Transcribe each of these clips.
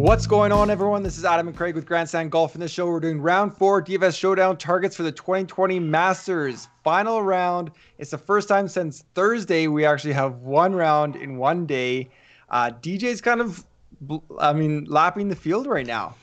What's going on, everyone? This is Adam and Craig with Grandstand Golf. In this show, we're doing round 4 DFS Showdown targets for the 2020 Masters final round. It's the first time since Thursday we actually have one round in one day. DJ's kind of, lapping the field right now.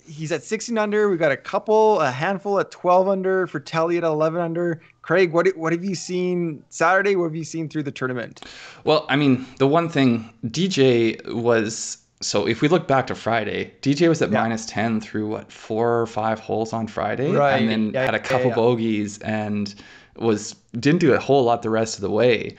He's at 16 under. We've got a handful at 12 under. For Telly at 11 under. Craig, what have you seen Saturday? What have you seen through the tournament? Well, I mean, the one thing, DJ was... So if we look back to Friday, DJ was at minus 10 through 4 or 5 holes on Friday, right? And then had a couple bogeys and didn't do a whole lot the rest of the way.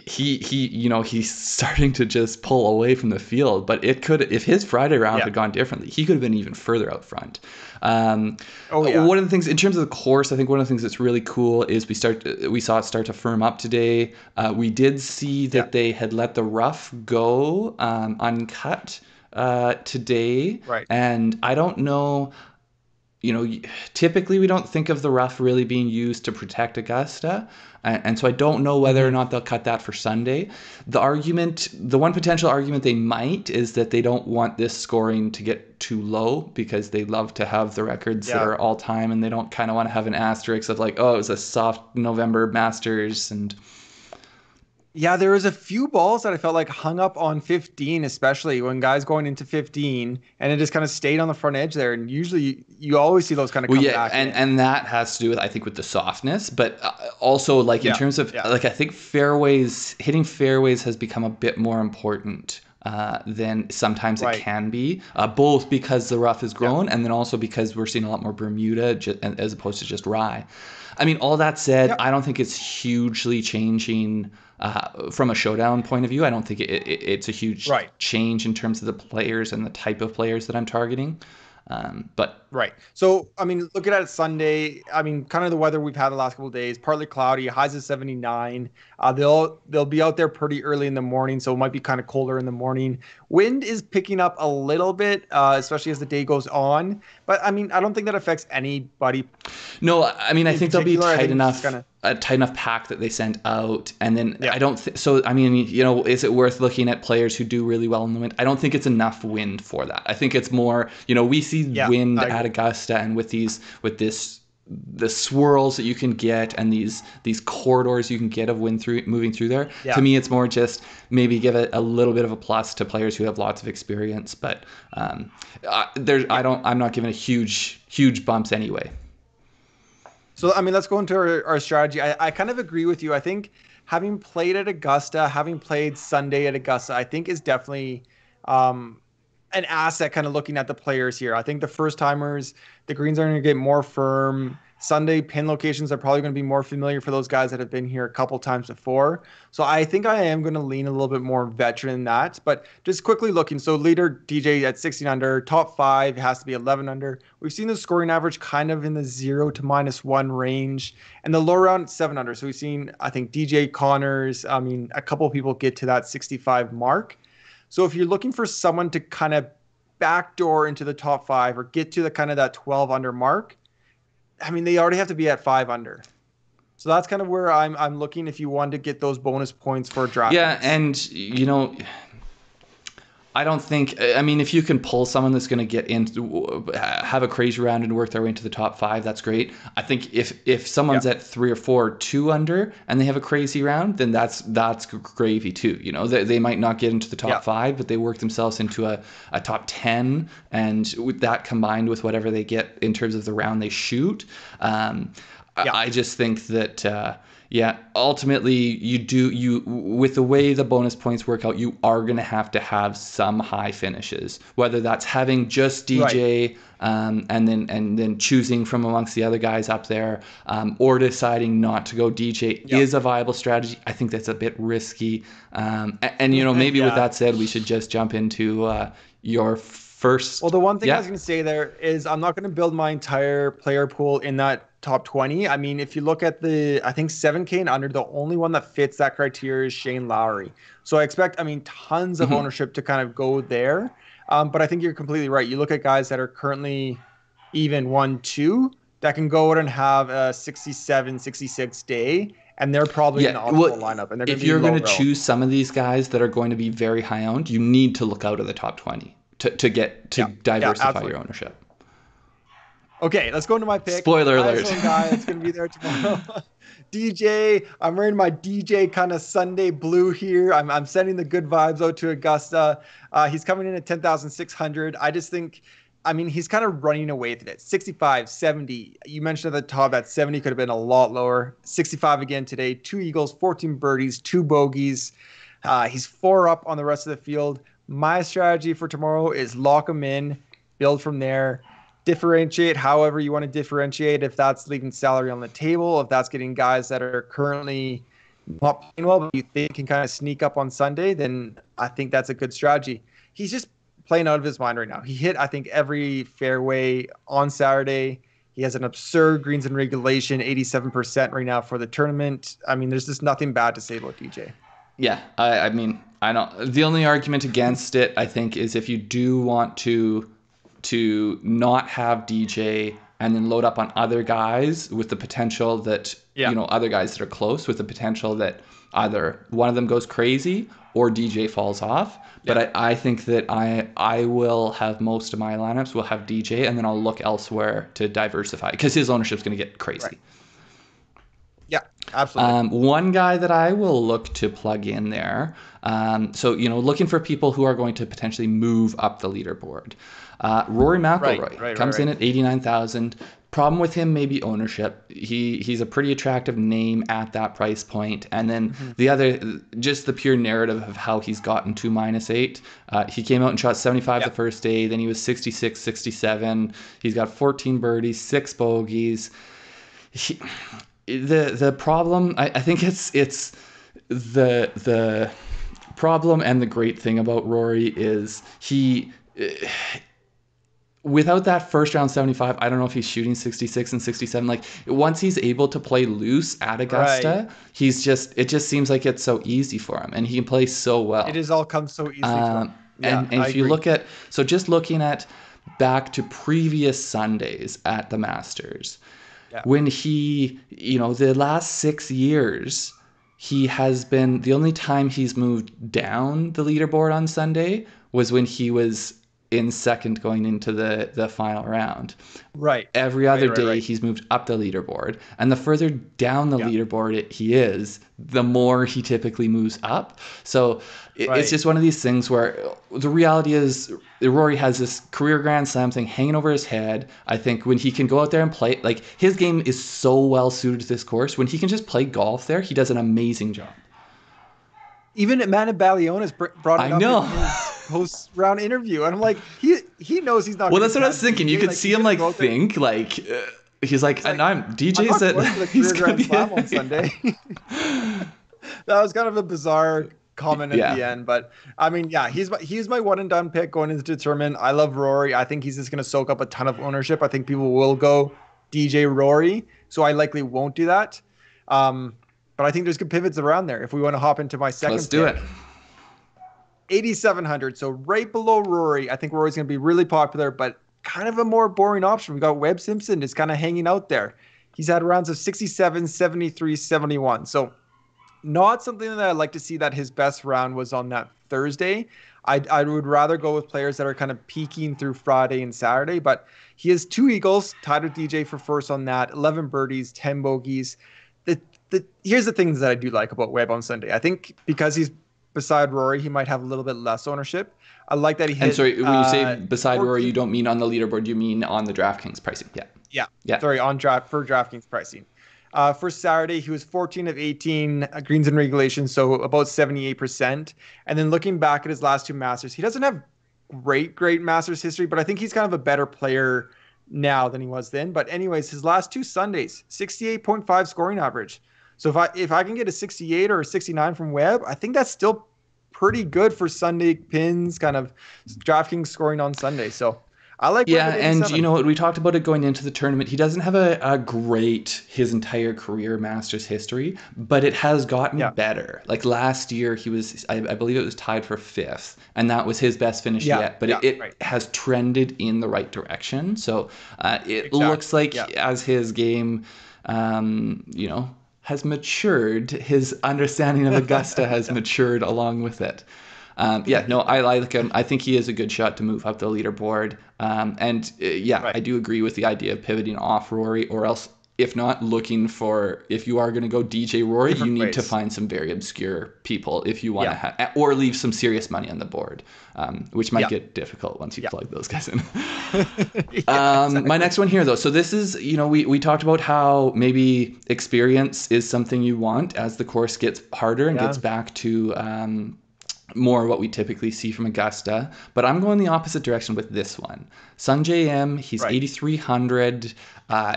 He's starting to just pull away from the field, but if his Friday round had gone differently, he could have been even further out front. One of the things in terms of the course, I think one of the things that's really cool is we saw it start to firm up today. We did see that they had let the rough go uncut today, right? And I don't know. Typically we don't think of the rough really being used to protect Augusta. And so I don't know whether or not they'll cut that for Sunday. The one potential argument they might is that they don't want this scoring to get too low because they love to have the records that are all time, and they don't kind of want to have an asterisk of like, oh, it was a soft November Masters. And yeah, there was a few balls that I felt like hung up on 15, especially when guys going into 15, and it just kind of stayed on the front edge there. And usually you always see those kind of come back. And that has to do with, I think, with the softness, but also like in terms of like, I think hitting fairways has become a bit more important than sometimes it can be, both because the rough has grown and then also because we're seeing a lot more Bermuda as opposed to just rye. I mean, all that said, I don't think it's hugely changing from a showdown point of view. I don't think it's a huge change in terms of the players and the type of players that I'm targeting. But so I mean, looking at it Sunday, I mean, kind of the weather we've had the last couple of days, partly cloudy, highs of 79. They'll be out there pretty early in the morning, so it might be kind of colder in the morning. Wind is picking up a little bit, especially as the day goes on. But I mean, I don't think that affects anybody. No, I mean, I think they'll be tight enough. A tight enough pack that they sent out, and then I don't so I mean, is it worth looking at players who do really well in the wind? I don't think it's enough wind for that. I think it's more, we see wind at Augusta, and with the swirls that you can get and these corridors you can get of wind moving through there. To me, it's more just maybe give it a little bit of a plus to players who have lots of experience, but I'm not giving a huge bumps anyway. So, I mean, let's go into our strategy. I kind of agree with you. I think having played at Augusta, having played Sunday at Augusta, I think is definitely an asset kind of looking at the players here. I think the first timers, the greens are going to get more firm. Sunday pin locations are probably going to be more familiar for those guys that have been here a couple times before. So I think I am going to lean a little bit more veteran in that. But just quickly looking, so leader DJ at 16 under, top 5 has to be 11 under. We've seen the scoring average kind of in the 0 to -1 range, and the low round 7 under. So we've seen, I think, DJ Connors, a couple of people get to that 65 mark. So if you're looking for someone to kind of backdoor into the top 5 or get to the kind of that 12 under mark, I mean, they already have to be at 5 under. So that's kind of where I'm looking if you want to get those bonus points for draft. Yeah, and I don't think, I mean, if you can pull someone that's going to get have a crazy round and work their way into the top 5, that's great. I think if someone's at 3 or 4 or 2 under and they have a crazy round, then that's gravy too. They might not get into the top 5, but they work themselves into a top 10, and with that combined with whatever they get in terms of the round they shoot, I just think that ultimately you with the way the bonus points work out, you are going to have some high finishes, whether that's having just DJ and then choosing from amongst the other guys up there, or deciding not to go DJ is a viable strategy. I think that's a bit risky, and maybe with that said, we should just jump into your first. Well, the one thing I was going to say there is I'm not going to build my entire player pool in that top 20. I mean, if you look at I think 7K and under, the only one that fits that criteria is Shane Lowry. So I expect, tons of ownership to kind of go there. But I think you're completely right. You look at guys that are currently even 1-2 that can go out and have a 67, 66 day and they're probably in the optimal lineup. And they're if you're going to choose some of these guys that are going to be very high owned, you need to look out of the top 20 to diversify your ownership. Okay, let's go into my pick. Spoiler alert. Guy that's going to be there tomorrow. DJ, I'm wearing my DJ kind of Sunday blue here. I'm sending the good vibes out to Augusta. He's coming in at 10,600. I just think, I mean, he's kind of running away with it. 65, 70. You mentioned at the top that 70 could have been a lot lower. 65 again today. 2 eagles, 14 birdies, 2 bogeys. He's 4 up on the rest of the field. My strategy for tomorrow is lock him in, build from there. Differentiate however you want to differentiate. If that's leaving salary on the table, if that's getting guys that are currently not playing well, but you think can kind of sneak up on Sunday, then I think that's a good strategy. He's just playing out of his mind right now. He hit, I think, every fairway on Saturday. He has an absurd greens in regulation, 87% right now for the tournament. I mean, there's just nothing bad to say about DJ. Yeah, I mean, I don't. The only argument against it, I think, is if you do want to not have DJ and then load up on other guys with the potential that, other guys that are close with the potential that either one of them goes crazy or DJ falls off. Yeah. But I think that I will have most of my lineups will have DJ, and then I'll look elsewhere to diversify because his ownership's going to get crazy. Right. Yeah, absolutely. One guy that I will look to plug in there. So, looking for people who are going to potentially move up the leaderboard. Rory McIlroy comes in at 89,000. Problem with him may be ownership. He's a pretty attractive name at that price point. And then the other, just the pure narrative of how he's gotten to -8. He came out and shot 75 the first day. Then he was 66, 67. He's got 14 birdies, 6 bogeys. The problem, I think it's the problem and the great thing about Rory is without that first round 75, I don't know if he's shooting 66 and 67. Like once he's able to play loose at Augusta, it just seems like it's so easy for him, and he can play so well. It has all come so easily for him. And if you look at, so just looking at back to previous Sundays at the Masters, when he, the last 6 years, he has been, the only time he's moved down the leaderboard on Sunday was when he was in second going into the final round. Right. Every other day he's moved up the leaderboard. And the further down the leaderboard he is, the more he typically moves up. So it's just one of these things where the reality is Rory has this career Grand Slam thing hanging over his head. I think when he can go out there and play, like his game is so well suited to this course. When he can just play golf there, he does an amazing job. Even Amanda Balionis brought it up in his post-round interview. And I'm like, he knows he's not. Well, that's what I was thinking. You could see him think he's like, and I'm DJ's at he's Grand Slam on Sunday. That was kind of a bizarre comment at the end, but I mean, he's my one and done pick going into the tournament. I love Rory. I think he's just going to soak up a ton of ownership. I think people will go DJ Rory, so I likely won't do that. But I think there's good pivots around there. If we want to hop into my second Let's do it. 8,700. So right below Rory. I think Rory's going to be really popular, but kind of a more boring option. We got Webb Simpson is kind of hanging out there. He's had rounds of 67, 73, 71. So not something that I'd like to see that his best round was on that Thursday. I would rather go with players that are kind of peaking through Friday and Saturday, but he has 2 eagles, tied with DJ for first on that, 11 birdies, 10 bogeys. Here's the things that I do like about Webb on Sunday. I think because he's beside Rory, he might have a little bit less ownership. I like that he hit. And sorry, when you say beside Rory, you don't mean on the leaderboard, you mean on the DraftKings pricing. Yeah. Sorry, for DraftKings pricing. For Saturday, he was 14 of 18 greens in regulation, so about 78%. And then looking back at his last 2 Masters, he doesn't have great Masters history, but I think he's kind of a better player now than he was then. But anyways, his last 2 Sundays, 68.5 scoring average. So if I can get a 68 or a 69 from Webb, I think that's still pretty good for Sunday pins, kind of DraftKings scoring on Sunday. So I like Webb at 87. And we talked about it going into the tournament. He doesn't have a great his entire career Masters history, but it has gotten better. Like last year, he was I believe it was tied for 5th, and that was his best finish yet. But it has trended in the right direction. So it looks like as his game, has matured. His understanding of Augusta has matured along with it. I like him. I think he is a good shot to move up the leaderboard. I do agree with the idea of pivoting off Rory, or else, if not, looking for, if you are going to go DJ Rory, you need to find some very obscure people if you want to have, or leave some serious money on the board, which might get difficult once you plug those guys in. Exactly. My next one here, though. So this is, we talked about how maybe experience is something you want as the course gets harder and gets back to more what we typically see from Augusta, but I'm going the opposite direction with this one. Sungjae Im, he's 8,300.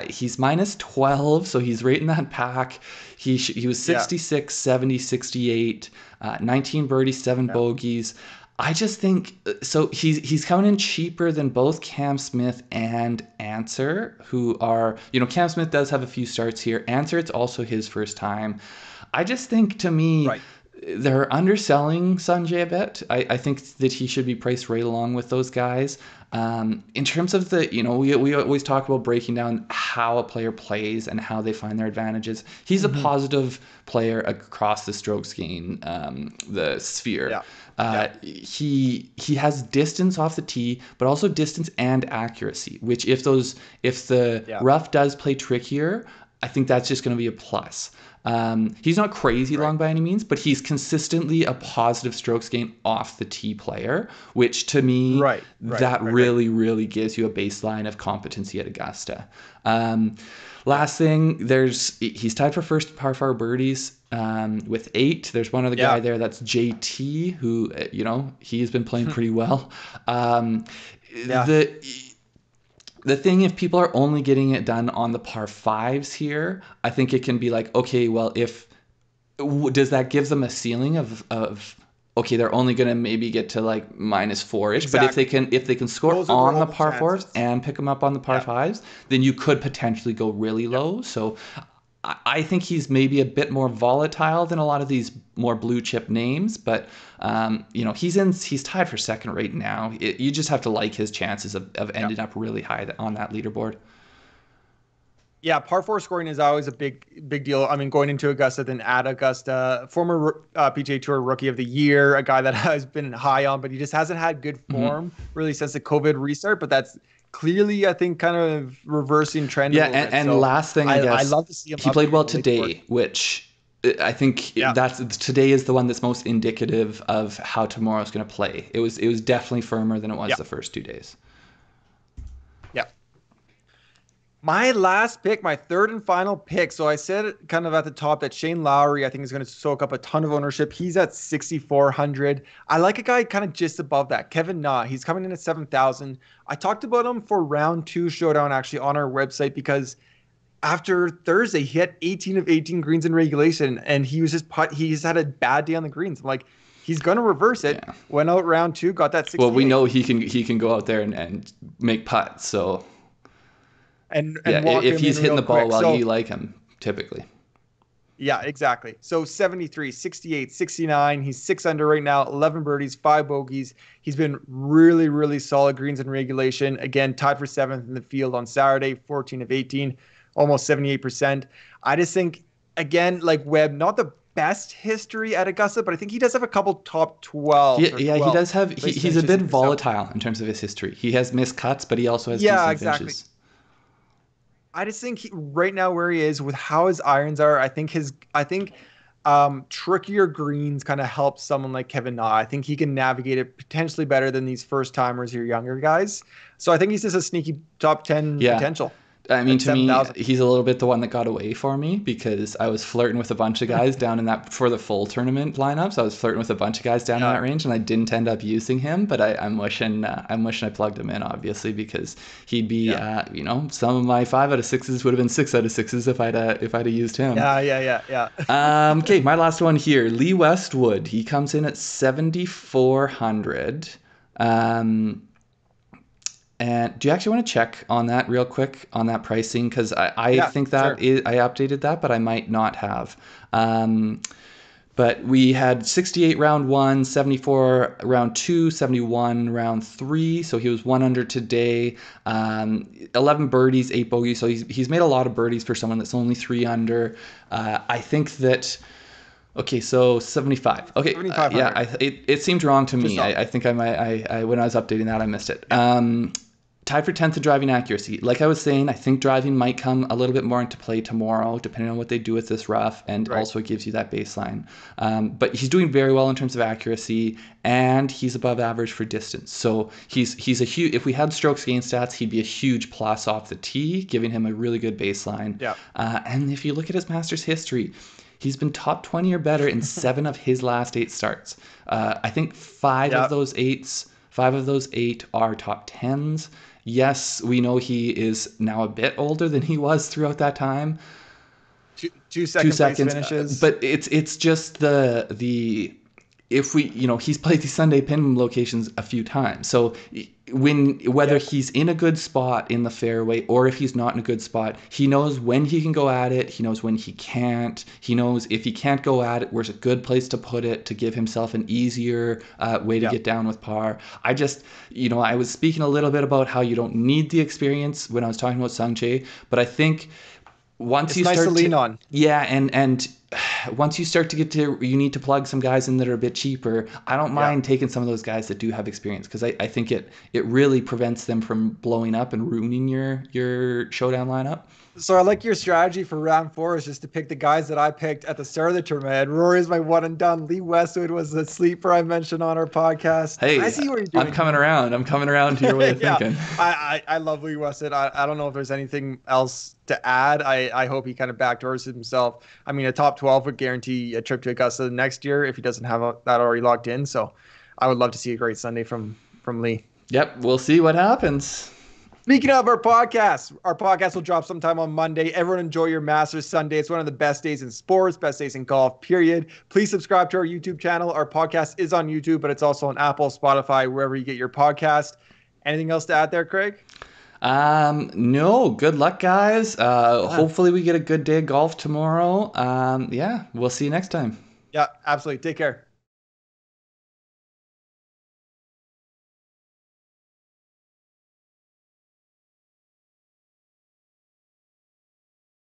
He's minus 12, so he's right in that pack. He was 66, 70, 68, 19 birdies, 7 bogeys. I just think, so he's coming in cheaper than both Cam Smith and Answer, who are, Cam Smith does have a few starts here. Answer, it's also his first time. I just think, to me, they're underselling Sungjae a bit. I think that he should be priced right along with those guys. In terms of the, we always talk about breaking down how a player plays and how they find their advantages. He's a positive player across the strokes gain, the sphere. He has distance off the tee, but also distance and accuracy, which if the rough does play trickier, I think that's just going to be a plus. He's not crazy long by any means, but he's consistently a positive strokes gain off the tee player, which to me, really gives you a baseline of competency at Augusta. Last thing, he's tied for first par 4 birdies with 8. There's one other guy there, that's JT, who, he's been playing pretty well. The thing, if people are only getting it done on the par 5s here, I think it can be like, okay, well, does that give them a ceiling of okay, they're only going to maybe get to like minus 4-ish, but if they can score on the par 4s and pick them up on the par 5s, then you could potentially go really low. So I think he's maybe a bit more volatile than a lot of these more blue chip names, but he's tied for second right now. You just have to like his chances of ending up really high on that leaderboard. Yeah, par 4 scoring is always a big deal. I mean, going into Augusta, then at Augusta, former PGA Tour Rookie of the Year, a guy that has been high on, but he just hasn't had good form really since the COVID restart. But that's clearly, I think, kind of reversing trend. Yeah, and last thing, I guess, I love to see him. He played well today, which I think today is the one that's most indicative of how tomorrow's going to play. It was definitely firmer than it was the first 2 days. Yeah. My last pick, my third and final pick. So I said kind of at the top that Shane Lowry, I think, is going to soak up a ton of ownership. He's at 6,400. I like a guy kind of just above that, Kevin Na. He's coming in at 7,000. I talked about him for round 2 showdown actually on our website, because after Thursday, he had 18 of 18 greens in regulation, and he's had a bad day on the greens. I'm like, he's going to reverse it. Yeah. Went out round 2, got that 68. Well, we know he can go out there and make putts, so... And if he's hitting the ball well, you like him, typically. Yeah, exactly. So 73, 68, 69. He's 6 under right now, 11 birdies, 5 bogeys. He's been really, really solid greens in regulation. Again, tied for 7th in the field on Saturday, 14 of 18, almost 78%. I just think, again, like Webb, not the best history at Augusta, but I think he does have a couple top 12. He does have. He's a bit volatile in terms of his history. He has missed cuts, but he also has decent finishes. I just think right now where he is with how his irons are, I think trickier greens kind of help someone like Kevin Na. I think he can navigate it potentially better than these first timers or younger guys. So I think he's just a sneaky top 10 potential. I mean, to me, he's a little bit the one that got away for me, because I was flirting with a bunch of guys down in that, for the full tournament lineups. I was flirting with a bunch of guys down in that range, and I didn't end up using him. But I'm wishing I plugged him in, obviously, because he'd be, some of my 5 out of 6s would have been 6 out of 6s if I'd used him. Yeah. Okay, my last one here, Lee Westwood. He comes in at 7,400. And do you actually want to check on that real quick, on that pricing? Because I think that I updated that, but I might not have. But But we had 68 round 1, 74 round 2, 71 round 3. So he was 1 under today. 11 birdies, 8 bogeys. So he's made a lot of birdies for someone that's only 3 under. I think that. Okay, so 75. Okay, it seemed wrong to me. I think I when I was updating that, I missed it. Tied for 10th in driving accuracy. Like I was saying, I think driving might come a little bit more into play tomorrow, depending on what they do with this rough, and also it gives you that baseline. But he's doing very well in terms of accuracy, and he's above average for distance. So he's a huge. If we had strokes gain stats, he'd be a huge plus off the tee, giving him a really good baseline. Yeah. And if you look at his Masters history, he's been top 20 or better in 7 of his last 8 starts. I think 5 of those 8 are top 10s. Yes, we know he is now a bit older than he was throughout that time. Two second place finishes. But it's just the if we, he's played these Sunday pin locations a few times. So whether he's in a good spot in the fairway or if he's not in a good spot, he knows when he can go at it. He knows when he can't. He knows if he can't go at it, where's a good place to put it to give himself an easier way to get down with par. I just, I was speaking a little bit about how you don't need the experience when I was talking about Sungjae, but I think once you start to lean on. Yeah, and once you start to get to, you need to plug some guys in that are a bit cheaper. I don't mind taking some of those guys that do have experience, because I think it really prevents them from blowing up and ruining your showdown lineup. So I like your strategy for round 4 is just to pick the guys that I picked at the start of the tournament. Rory's my one and done. Lee Westwood was the sleeper I mentioned on our podcast. Hey, I see what you're doing. I'm coming around to your way of thinking. I love Lee Westwood. I don't know if there's anything else to add. I hope he kind of backdoors himself. I mean, a top 12 would guarantee a trip to Augusta next year if he doesn't have that already locked in. So I would love to see a great Sunday from Lee. Yep, we'll see what happens. Speaking of our podcast will drop sometime on Monday. Everyone enjoy your Masters Sunday. It's one of the best days in sports, best days in golf, period. Please subscribe to our YouTube channel. Our podcast is on YouTube, but it's also on Apple, Spotify, wherever you get your podcast. Anything else to add there, Craig? No. Good luck, guys. Hopefully we get a good day of golf tomorrow. We'll see you next time. Yeah, absolutely. Take care.